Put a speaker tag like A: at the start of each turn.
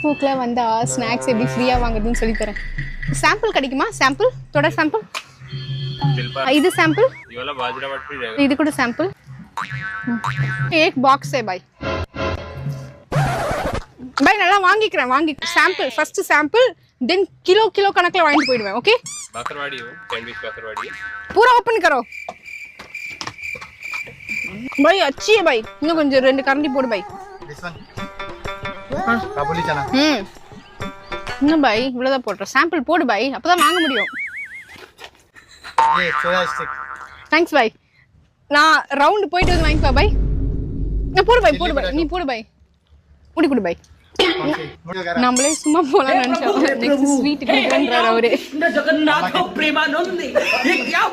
A: ஃபேஸ்புக்கில் வந்தா ஸ்நாக்ஸ் எப்படி ஃப்ரீயாக வாங்குறதுன்னு சொல்லி தரேன். சாம்பிள் கிடைக்குமா? சாம்பிள் थोड़ा சாம்பிள். இது சாம்பிள். இது கூட சாம்பிள். एक बॉक्स है भाई. भाई நல்லா வாங்கி சாம்பிள் ஃபர்ஸ்ட் சாம்பிள் தென் கிலோ கணக்குல வாங்கிட்டு போய்டுவேன். ஓகே बाकरवाड़ी हो सैंडविच बाकरवाड़ी पूरा ओपन करो भाई. अच्छी है भाई. இன்னும் கொஞ்சம் ரெண்டு கரண்டி போடு भाई. this one काबुली चना. இன்னும் भाई இவ்வளவுதான் போடுறேன். சாம்பிள் போடு भाई, அப்பதான் வாங்க முடியும். ये सोया स्टिक. थैंक्स भाई. நான் ரவுண்ட் போயிட்டு வந்து வாங்கிப்பா भाई. நான் போடு भाई நீ போடு भाई. குடி भाई. நம்மளே சும்மா போலாம் நினைச்சோம். நெக்ஸ்ட் ஸ்வீட் குடிக்கறேன்றாரு அவரே. இந்த ஜெகநாத பிரேமானந்தி